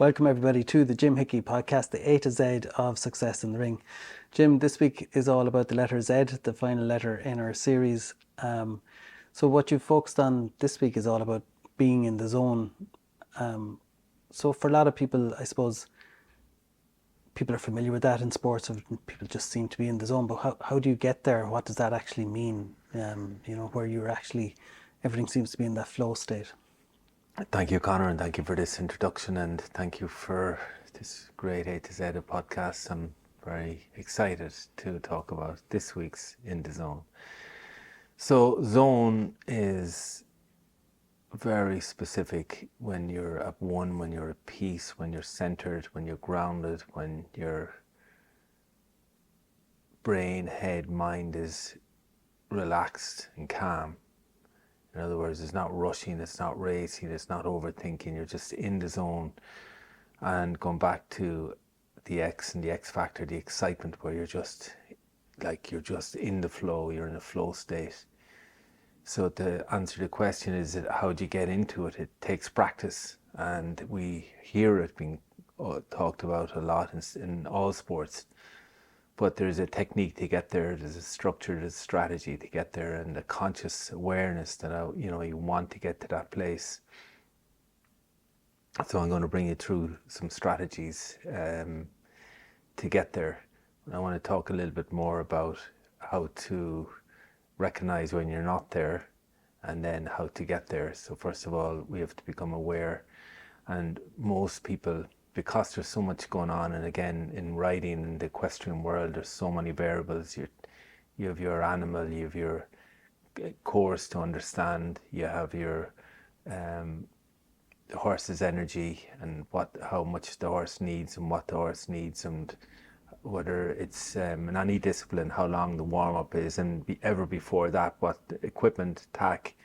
Welcome everybody to the Jim Hickey podcast, the A to Z of success in the ring. Jim, this week is all about the letter Z, the final letter in our series. So what you've focused on this week is all about being in the zone. So for a lot of people, I suppose, people are familiar with that in sports. People just seem to be in the zone. But how do you get there? What does that actually mean? Where you're actually, everything seems to be in that flow state. Thank you, Connor, and thank you for this introduction, and thank you for this great A to Z podcast. I'm very excited to talk about this week's In the Zone. So, zone is very specific when you're at one, when you're at peace, when you're centered, when you're grounded, when your brain, head, mind is relaxed and calm. In other words, it's not rushing, it's not racing, it's not overthinking, you're just in the zone. And going back to the X and the X factor, the excitement, where you're just in the flow, you're in a flow state. So to answer the question is, how do you get into it? It takes practice, and we hear it being talked about a lot in all sports. But there's a technique to get there, there's a structure, there's a strategy to get there, and a conscious awareness that you want to get to that place. So I'm going to bring you through some strategies to get there. I want to talk a little bit more about how to recognize when you're not there, and then how to get there. So first of all, we have to become aware, and most people, because there's so much going on, and again, in writing in the equestrian world, there's so many variables. You have your animal, you have your course to understand, you have your the horse's energy, and how much the horse needs, and what the horse needs, and whether it's in any discipline, how long the warm-up is, and ever before that, what the equipment, tack.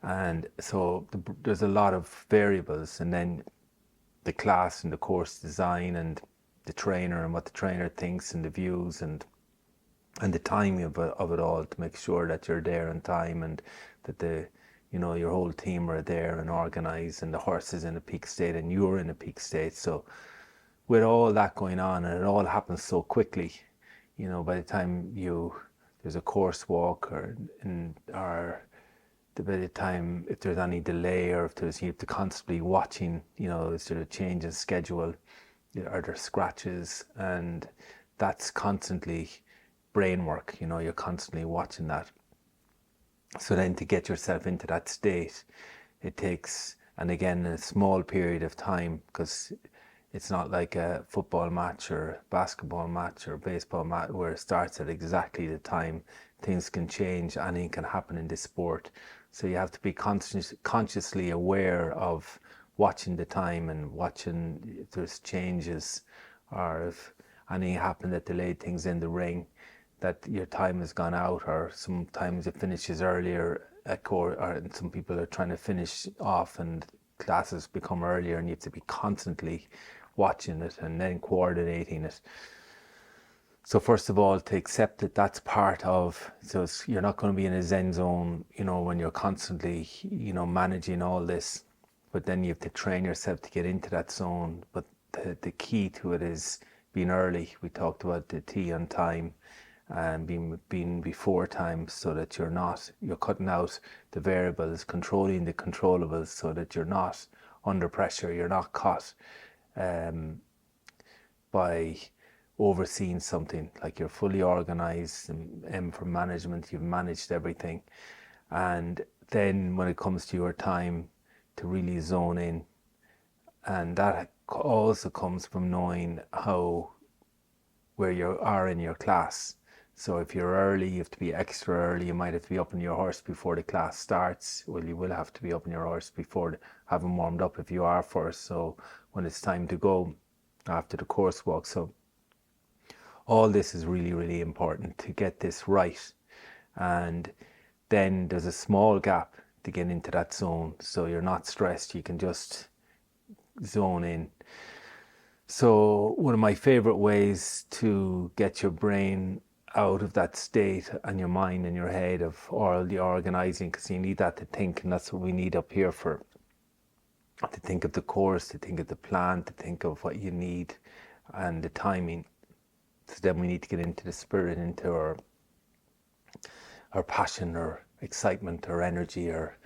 And so there's a lot of variables, and then the class and the course design, and the trainer and what the trainer thinks, and the views, and the timing of it all, to make sure that you're there on time, and that your whole team are there and organized, and the horse is in a peak state and you're in a peak state. So with all that going on, and it all happens so quickly, by the time there's a course walk, by the time, if there's any delay, or if you have to constantly watching, is there a change in schedule, are there scratches, and that's constantly brain work, you're constantly watching that. So then to get yourself into that state, it takes, and again, a small period of time, because it's not like a football match or a basketball match or a baseball match where it starts at exactly the time. Things can change, anything can happen in this sport. So you have to be consciously aware of watching the time, and watching if there's changes, or if anything happened that delayed things in the ring, that your time has gone out, or sometimes it finishes earlier or some people are trying to finish off and classes become earlier, and you have to be constantly watching it and then coordinating it. So first of all, to accept that that's part of, so you're not going to be in a Zen zone, when you're constantly, managing all this, but then you have to train yourself to get into that zone. But the key to it is being early. We talked about the T on time, and being before time, so that you're cutting out the variables, controlling the controllables, so that you're not under pressure, you're not caught by overseeing something. Like, you're fully organized, and for management, you've managed everything. And then when it comes to your time, to really zone in, and that also comes from knowing where you are in your class. So if you're early, you have to be extra early. You might have to be up on your horse before the class starts. Well, you will have to be up on your horse before having warmed up if you are first. So when it's time to go after the course walk. So all this is really, really important to get this right. And then there's a small gap to get into that zone. So you're not stressed. You can just zone in. So one of my favorite ways to get your brain out of that state, and your mind and your head, of all the organizing, because you need that to think, and that's what we need up here for to think of the course, to think of the plan, to think of what you need and the timing. So then we need to get into the spirit, into our passion or excitement or energy or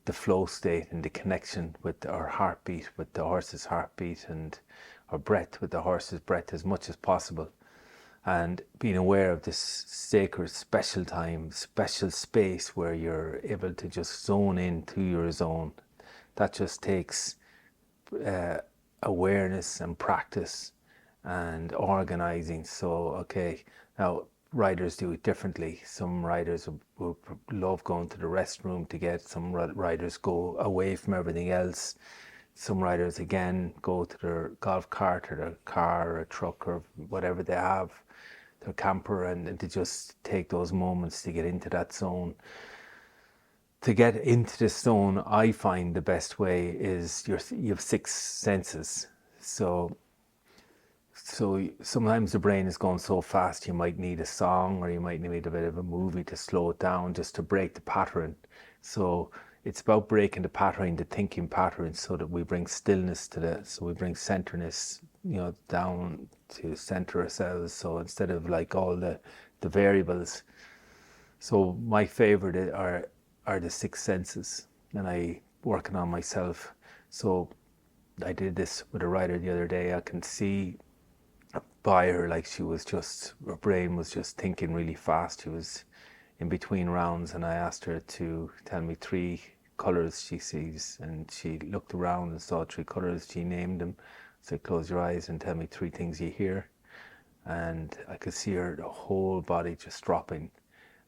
the flow state and the connection with our heartbeat, with the horse's heartbeat, and our breath with the horse's breath as much as possible. And being aware of this sacred, special time, special space where you're able to just zone into your zone. That just takes awareness and practice and organizing. So, okay, now riders do it differently. Some riders will love going to the restroom to get, some riders go away from everything else. Some riders, again, go to their golf cart or their car or a truck or whatever they have, their camper, and to just take those moments to get into that zone. To get into the zone, I find the best way is you have 6 senses. So sometimes the brain is going so fast, you might need a song or you might need a bit of a movie to slow it down, just to break the pattern. So it's about breaking the pattern, the thinking pattern, so that we bring stillness to so we bring centerness, down to center ourselves. So instead of like all the variables. So my favorite are the 6 senses, and I working on myself. So I did this with a rider the other day. I can see by her, like her brain was just thinking really fast. She was in between rounds, and I asked her to tell me 3 colors she sees, and she looked around and saw 3 colors. She named them. So close your eyes and tell me 3 things you hear. And I could see her whole body just dropping.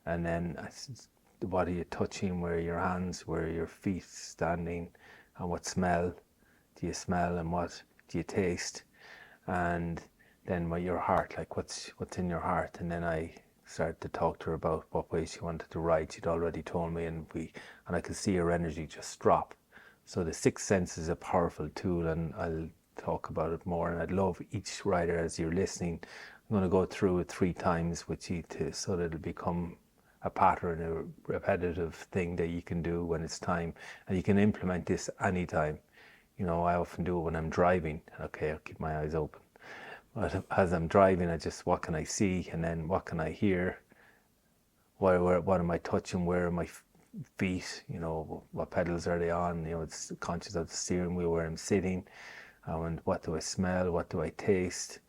And then the body you're touching, where your hands, where your feet standing, and what smell do you smell and what do you taste, and then your heart, like what's in your heart. And then I started to talk to her about what way she wanted to ride. She'd already told me, and I could see her energy just drop. So the 6th sense is a powerful tool, and I'll talk about it more. And I'd love each rider, as you're listening, I'm going to go through it 3 times with you so that it'll become a pattern, a repetitive thing that you can do when it's time, and you can implement this anytime. I often do it when I'm driving. Okay, I'll keep my eyes open. But as I'm driving, what can I see, and then what can I hear? What am I touching? Where are my feet? What pedals are they on? It's conscious of the steering wheel, where I'm sitting, and what do I smell? What do I taste?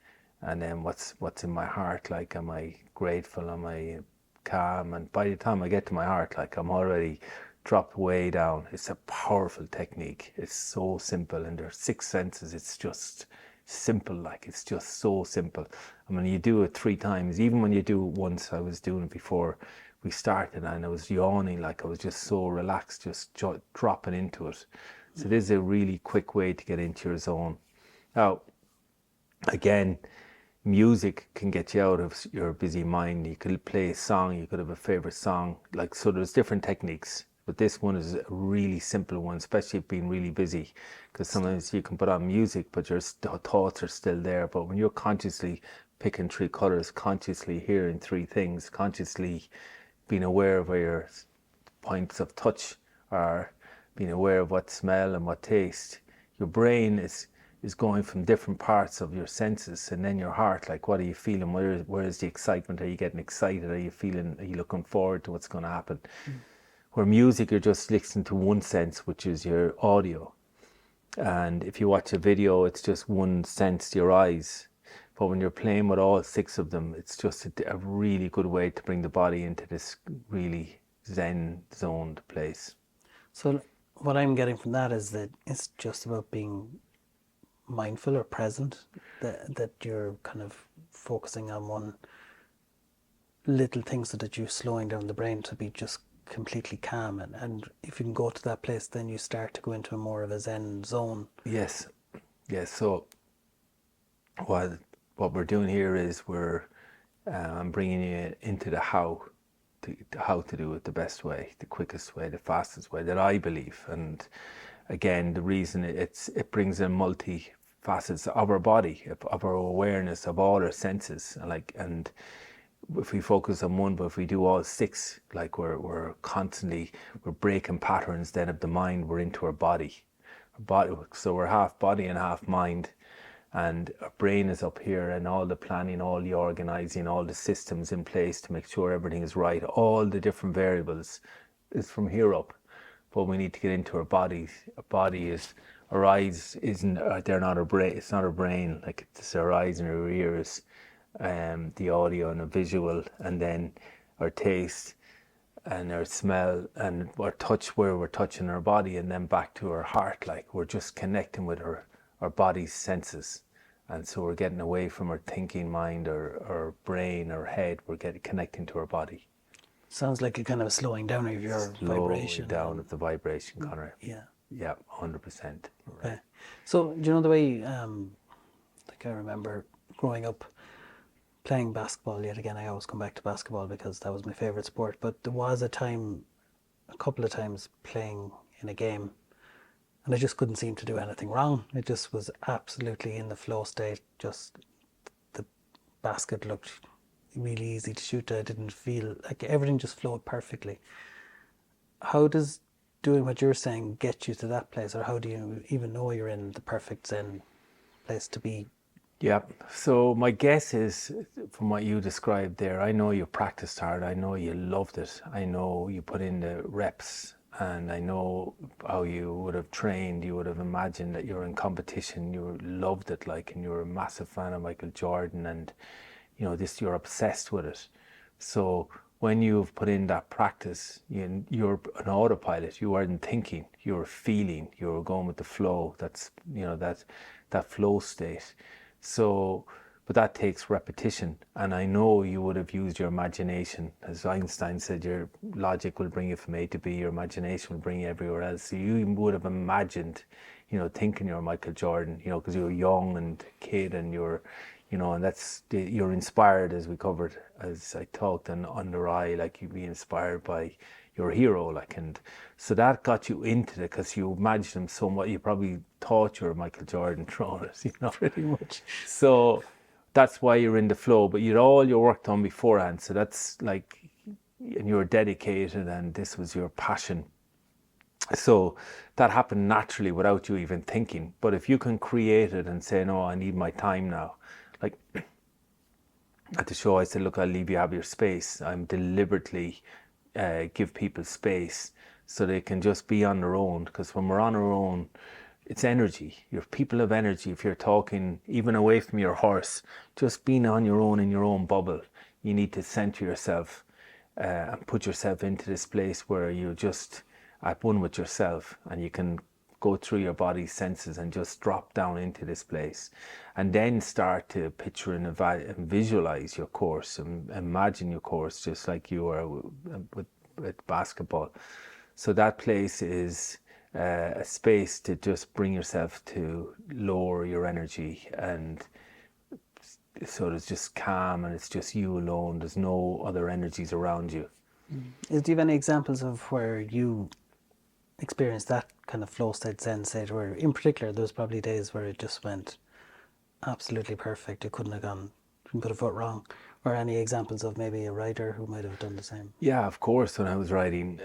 And then what's in my heart? Like, am I grateful? Am I calm? And by the time I get to my heart, like, I'm already dropped way down. It's a powerful technique. It's so simple, and there are 6 senses. It's just simple, like, it's just so simple. And when you do it 3 times, even when you do it once, I was doing it before we started, and I was yawning, like I was just so relaxed, just dropping into it. So this is a really quick way to get into your zone. Now, again, music can get you out of your busy mind. You could play a song, you could have a favorite song, so there's different techniques. But this one is a really simple one, especially if being really busy, because sometimes you can put on music, but your thoughts are still there. But when you're consciously picking 3 colors, consciously hearing 3 things, consciously being aware of where your points of touch are, being aware of what smell and what taste, your brain is going from different parts of your senses. And then your heart, like, what are you feeling? Where is the excitement? Are you getting excited? Are you looking forward to what's going to happen? Where music, you're just listening to one sense, which is your audio. And if you watch a video, it's just one sense, your eyes. But when you're playing with all 6 of them, it's just a really good way to bring the body into this really zen zoned place. So what I'm getting from that is that it's just about being mindful or present, that you're kind of focusing on one little thing so that you're slowing down the brain to be just completely calm, and if you can go to that place, then you start to go into more of a zen zone. Yes. So what we're doing here is I'm bringing you into the how to do it the best way, the quickest way, the fastest way that I believe. And again, the reason it brings in multi facets of our body, of our awareness, of all our senses, and if we focus on one, but if we do all six, like we're breaking patterns then of the mind, we're into our body. So we're half body and half mind, and our brain is up here, and all the planning, all the organizing, all the systems in place to make sure everything is right, all the different variables is from here up. But we need to get into our bodies. Our body is, our eyes isn't, they're not our brain, it's not our brain, like it's our eyes and our ears, the audio and the visual, and then our taste and our smell and our touch, where we're touching our body, and then back to our heart. Like we're just connecting with our body's senses. And so we're getting away from our thinking mind, our brain, our head. We're connecting to our body. Sounds like a kind of a slowing down of your vibration. Down of the vibration, Conor. Yeah. Yeah, 100%. Okay. So do you know the way, like I remember growing up playing basketball, yet again I always come back to basketball because that was my favourite sport, but there was a couple of times playing in a game, and I just couldn't seem to do anything wrong. It just was absolutely in the flow state. Just the basket looked really easy to shoot. I didn't feel like everything just flowed perfectly. How does doing what you're saying get you to that place, or how do you even know you're in the perfect Zen place to be? Yeah, so my guess is, from what you described there, I know you practiced hard, I know you loved it, I know you put in the reps, and I know how you would have trained, you would have imagined that you were in competition, you loved it, like, and you were a massive fan of Michael Jordan, and you're obsessed with it. So when you've put in that practice, you're an autopilot, you weren't thinking, you were feeling, you were going with the flow. That's, that flow state. So, but that takes repetition, and I know you would have used your imagination. As Einstein said, your logic will bring you from A to B, your imagination will bring you everywhere else. So you would have imagined, thinking you're Michael Jordan, because you were young and a kid, and you're, and you're inspired, as we covered, as I talked, and Under Eye, like you'd be inspired by your hero, like, and so that got you into it because you imagined him so much. You probably thought you were Michael Jordan throwing it, Pretty much. So that's why you're in the flow. But you'd all your work done beforehand, so that's like, and you were dedicated, and this was your passion. So that happened naturally without you even thinking. But if you can create it and say, no, I need my time now, like at the show, I said, look, I'll leave you have your space. I'm deliberately give people space so they can just be on their own, because when we're on our own, it's energy. You're people of energy. If you're talking even away from your horse, just being on your own in your own bubble, you need to center yourself and put yourself into this place where you're just at one with yourself, and you can go through your body's senses and just drop down into this place, and then start to picture and visualize your course and imagine your course just like you are with basketball. So that place is a space to just bring yourself to lower your energy, and so it's just calm, and it's just you alone. There's no other energies around you. Do you have any examples of where you experienced that kind of flow state, Zen state, where in particular there was probably days where it just went absolutely perfect, you couldn't put a foot wrong? Or any examples of maybe a rider who might have done the same? Yeah, of course. When I was riding,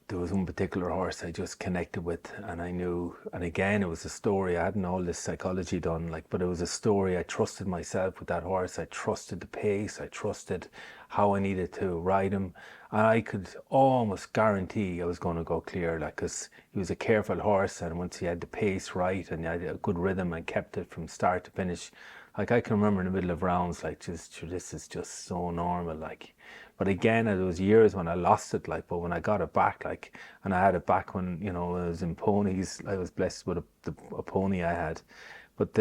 there was one particular horse I just connected with, and I knew, and again, it was a story. I hadn't all this psychology done, but it was a story. I trusted myself with that horse. I trusted the pace. I trusted how I needed to ride him. And I could almost guarantee I was going to go clear, because he was a careful horse, and once he had the pace right and he had a good rhythm and kept it from start to finish, I can remember in the middle of rounds, this is just so normal, But again, there was years when I lost it, but when I got it back, and I had it back when, I was in ponies, I was blessed with a pony I had. But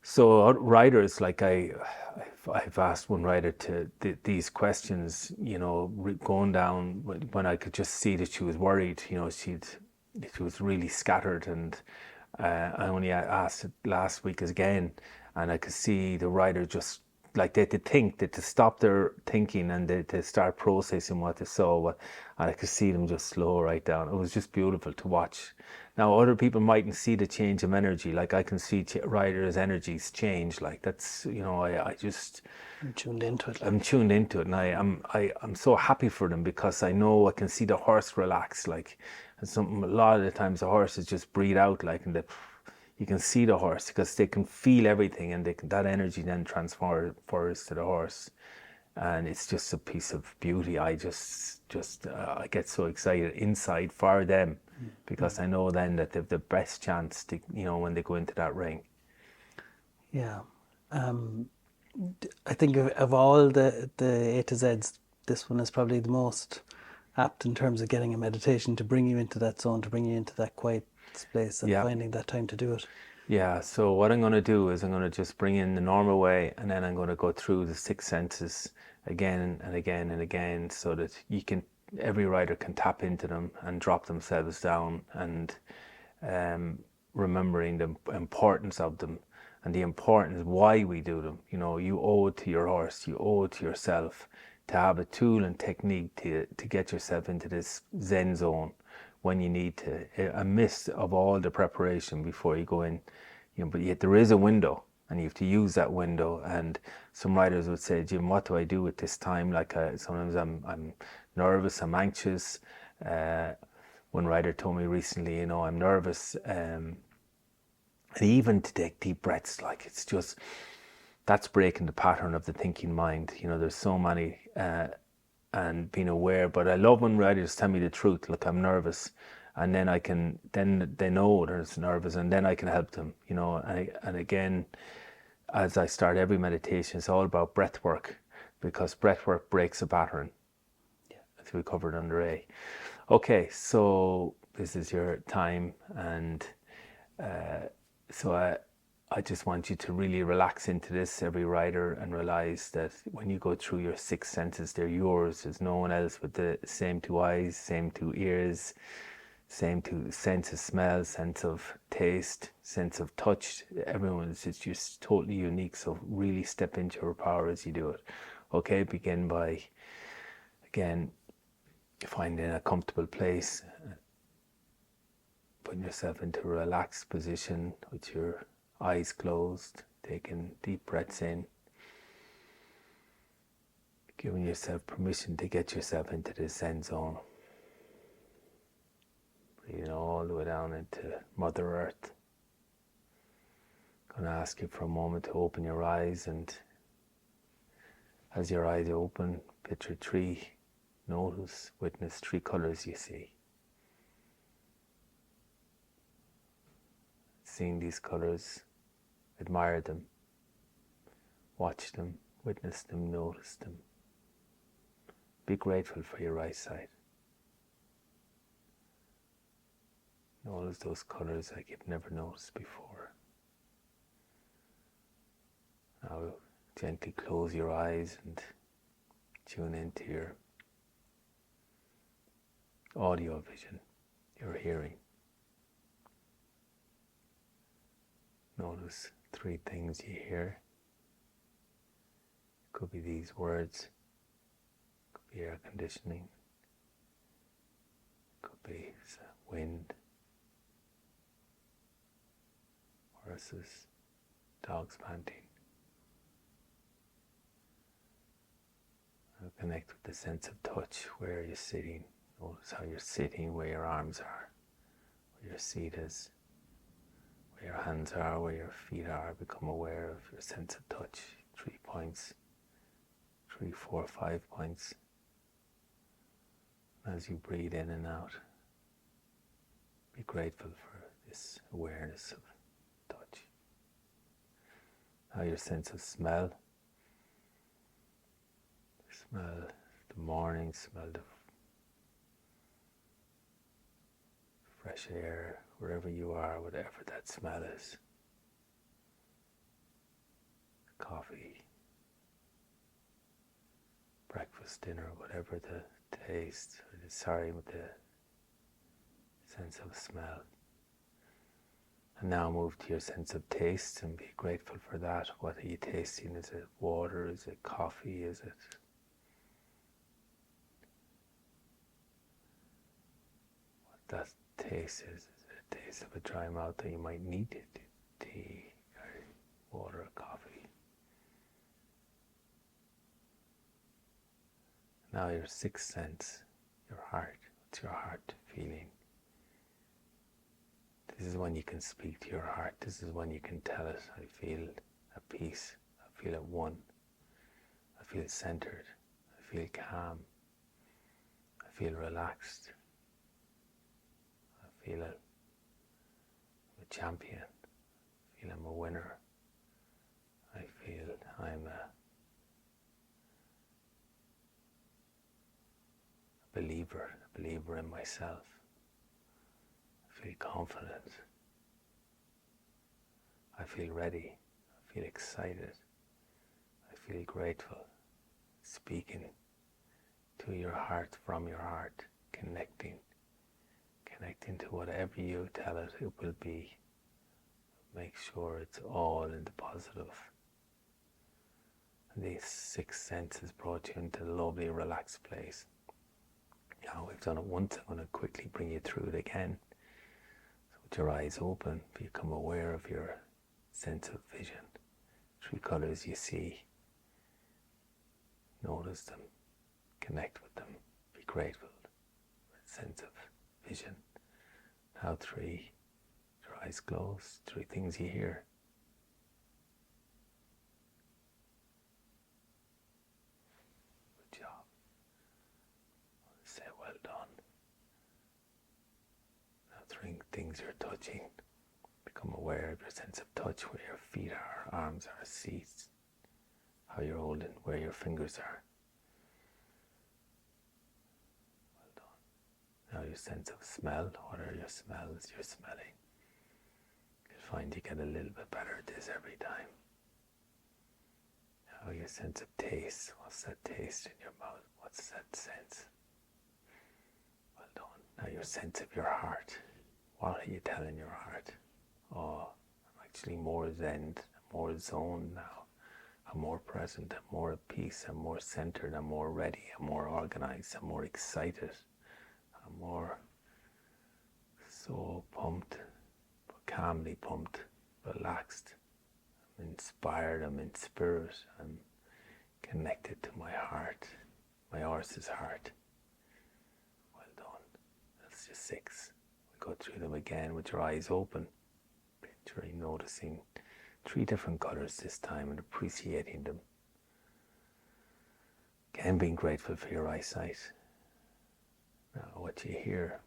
so riders, I've asked one rider to these questions, going down when I could just see that she was worried, she was really scattered, and I only asked it last week again, and I could see the rider just like they to think, that to stop their thinking and they to start processing what they saw, and I could see them just slow right down. It was just beautiful to watch. Now other people mightn't see the change of energy, like I can see riders' energies change. Like that's, I just I'm tuned into it. I'm tuned into it, and I'm so happy for them, because I know I can see the horse relax. Like, and a lot of the times the horses just breathe out, like, and you can see the horse because they can feel everything, and that energy then transfers to the horse, and it's just a piece of beauty. I I get so excited inside for them, because I know then that they've the best chance to, when they go into that ring. Yeah. I think of all the A to Zs, this one is probably the most apt in terms of getting a meditation to bring you into that zone, to bring you into that quiet space and Yeah. finding that time to do it. Yeah, so what I'm going to do is I'm going to just bring in the normal way, and then I'm going to go through the six senses again and again and again, so that every rider can tap into them and drop themselves down, and remembering the importance of them and the importance why we do them. You owe it to your horse, you owe it to yourself to have a tool and technique to get yourself into this Zen zone when you need to, a mist of all the preparation before you go in. But yet there is a window, and you have to use that window. And some riders would say, Jim, what do I do at this time? Like, sometimes I'm nervous, I'm anxious. One rider told me recently, I'm nervous, and even to take deep breaths, like, it's just, that's breaking the pattern of the thinking mind. There's so many, and being aware. But I love when riders tell me the truth. Look, I'm nervous, and then they know they're nervous, and then I can help them. And again, as I start every meditation, it's all about breath work, because breath work breaks a pattern. Yeah. As we covered under A. Okay, so this is your time, and so I just want you to really relax into this, every rider, and realize that when you go through your six senses, they're yours. There's no one else with the same two eyes, same two ears, same two sense of smell, sense of taste, sense of touch. Everyone's just totally unique. So really step into your power as you do it. Okay, begin by, again, finding a comfortable place, putting yourself into a relaxed position with your eyes closed, taking deep breaths in, giving yourself permission to get yourself into the Zen zone. Breathing all the way down into Mother Earth. I'm going to ask you for a moment to open your eyes, and as your eyes open, picture witness three colors you see. Seeing these colors, admire them, watch them, witness them, notice them. Be grateful for your eyesight. Notice those colors like you've never noticed before. Now gently close your eyes and tune into your audio vision, your hearing. Notice three things you hear. It could be these words, it could be air conditioning, it could be wind, horses, dogs panting. Connect with the sense of touch. Where you're sitting. Notice how you're sitting, where your arms are, where your seat is, where your hands are, where your feet are. Become aware of your sense of touch. 3 points, 3, 4, 5 points. As you breathe in and out, be grateful for this awareness of touch. Now your sense of smell. Smell the morning, smell the fresh air, wherever you are, whatever that smell is. Coffee, breakfast, dinner, whatever the taste, with the sense of smell. And now move to your sense of taste and be grateful for that. What are you tasting? Is it water? Is it coffee? Is it what that taste is? Is it a taste of a dry mouth that you might need tea or water or coffee? Now your sixth sense, your heart. What's your heart feeling? This is when you can speak to your heart. This is when you can tell it, I feel at peace. I feel at one. I feel centered. I feel calm. I feel relaxed. I feel I'm a champion. I feel I'm a winner. I feel I'm a believer in myself. I feel confident. I feel ready. I feel excited. I feel grateful. Speaking to your heart from your heart, connecting to whatever you tell it, it will be. Make sure it's all in the positive. And these six senses brought you into a lovely, relaxed place. Now we've done it once, I'm going to quickly bring you through it again. So with your eyes open, become aware of your sense of vision. 3 colors you see. Notice them. Connect with them. Be grateful for a sense of vision. Now 3. Your eyes closed. 3 things you hear. Good job. Say well done. Now 3 things you're touching. Become aware of your sense of touch, where your feet are, arms are, seats, how you're holding, where your fingers are. Well done. Now your sense of smell, what are your smells you're smelling? You'll find you get a little bit better at this every time. Now your sense of taste, what's that taste in your mouth? What's that sense? Well done. Now your sense of your heart, what are you telling your heart? Oh, I'm actually more zen, more zoned now. I'm more present, I'm more at peace, I'm more centered, I'm more ready, I'm more organized, I'm more excited, I'm more so pumped, calmly pumped, relaxed. I'm inspired, I'm in spirit, I'm connected to my heart, my horse's heart. Well done. That's just 6. We go through them again with your eyes open. Picturing, noticing 3 different colors this time and appreciating them. Again, being grateful for your eyesight. Now, what you hear,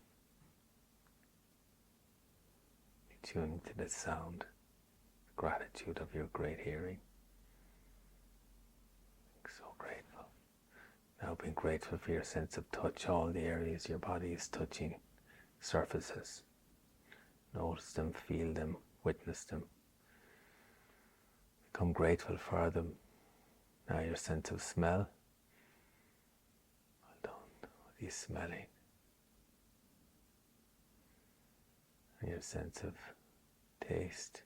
you tune to the sound, the gratitude of your great hearing. So grateful. Now, being grateful for your sense of touch, all the areas your body is touching, surfaces. Notice them, feel them, witness them. Become grateful for them. Now your sense of smell. Well done. What are you smelling? And your sense of taste.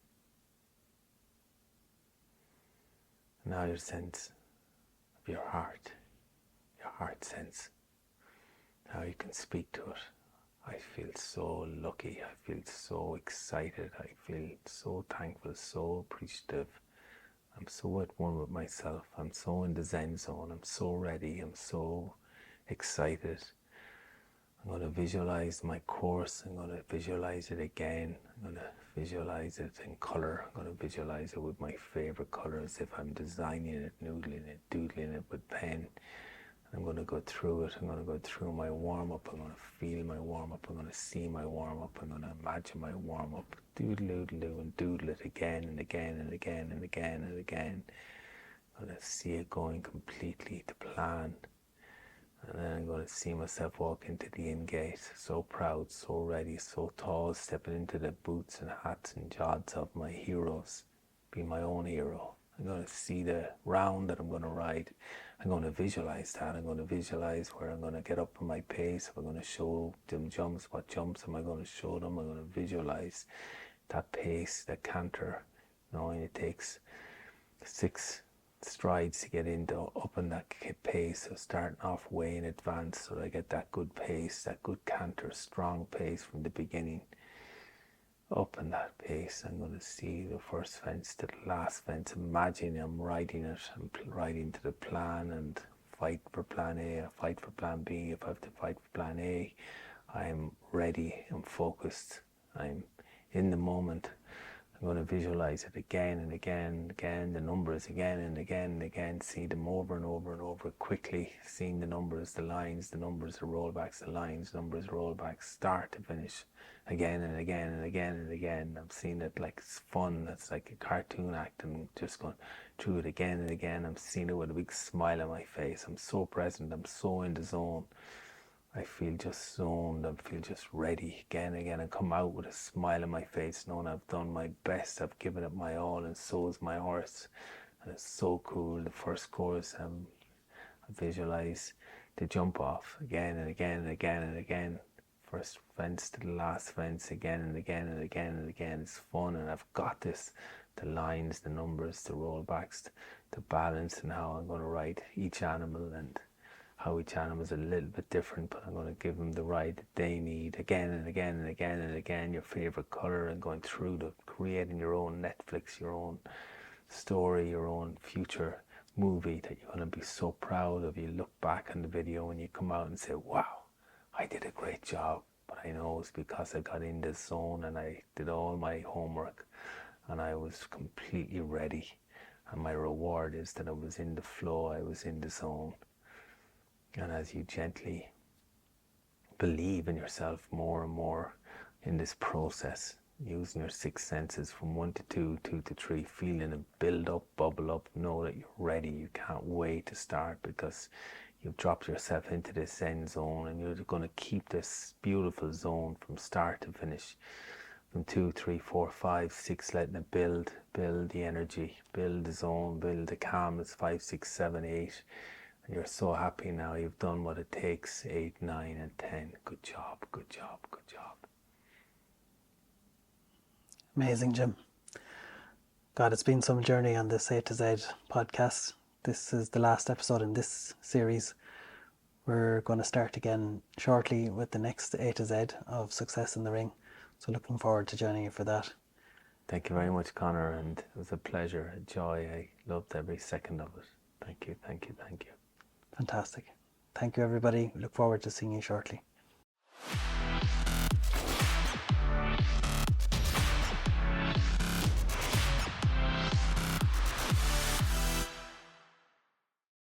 Now your sense of your heart sense. Now you can speak to it. I feel so lucky, I feel so excited, I feel so thankful, so appreciative. I'm so at one with myself, I'm so in the Zen zone, I'm so ready, I'm so excited. I'm going to visualize my course, I'm going to visualize it again, I'm going to visualize it in color, I'm going to visualize it with my favorite colors, if I'm designing it, noodling it, doodling it with pen. I'm going to go through it, I'm going to go through my warm-up, I'm going to feel my warm-up, I'm going to see my warm-up, I'm going to imagine my warm-up, doodle-doodle-doo, and doodle it again and again and again and again and again. I'm going to see it going completely to plan. And then I'm going to see myself walk into the in gate, so proud, so ready, so tall, stepping into the boots and hats and jods of my heroes, be my own hero. I'm going to see the round that I'm going to ride. I'm going to visualize that. I'm going to visualize where I'm going to get up on my pace. If I'm going to show them jumps, what jumps am I going to show them? I'm going to visualize that pace, that canter, knowing it takes 6 strides to get into up in that pace. So starting off way in advance so that I get that good pace, that good canter, strong pace from the beginning. Up in that pace, I'm going to see the first fence to the last fence. Imagine I'm riding it, I'm riding to the plan and fight for plan A, I fight for plan B. If I have to fight for plan A, I'm ready, I'm focused, I'm in the moment. I'm going to visualize it again and again and again, the numbers again and again and again, see them over and over and over quickly, seeing the numbers, the lines, the numbers, the rollbacks, the lines, numbers, rollbacks, start to finish, again and again and again and again. I'm seeing it like it's fun, it's like a cartoon act, and just going through it again and again. I'm seeing it with a big smile on my face. I'm so present, I'm so in the zone. I feel just zoned, I feel just ready again and again, and come out with a smile on my face, knowing I've done my best, I've given it my all, and so is my horse. And it's so cool. The first course, I visualize the jump off again and again and again and again. First fence to the last fence, again and again and again and again. It's fun, and I've got this. The lines, the numbers, the rollbacks, the balance, and how I'm going to ride each animal, and how each animal is a little bit different, but I'm going to give them the ride that they need again and again and again and again. Your favorite color, and going through to creating your own Netflix, your own story, your own future movie that you're going to be so proud of. You look back on the video and you come out and say, wow, I did a great job. But I know it's because I got in this zone and I did all my homework and I was completely ready. And my reward is that I was in the flow, I was in the zone. And as you gently believe in yourself more and more in this process, using your 6 senses from 1 to 2, 2 to 3, feeling it build up, bubble up, know that you're ready. You can't wait to start because you've dropped yourself into this Zen zone, and you're going to keep this beautiful zone from start to finish. From 2, 3, 4, 5, 6, letting it build the energy, build the zone, build the calmness. 5, 6, 7, 8. You're so happy now. You've done what it takes. 8, 9, and 10. Good job, good job, good job. Amazing, Jim. God, it's been some journey on this A to Z podcast. This is the last episode in this series. We're going to start again shortly with the next A to Z of Success in the Ring. So looking forward to joining you for that. Thank you very much, Connor, and it was a pleasure, a joy. I loved every second of it. Thank you, thank you, thank you. Fantastic. Thank you, everybody. We look forward to seeing you shortly.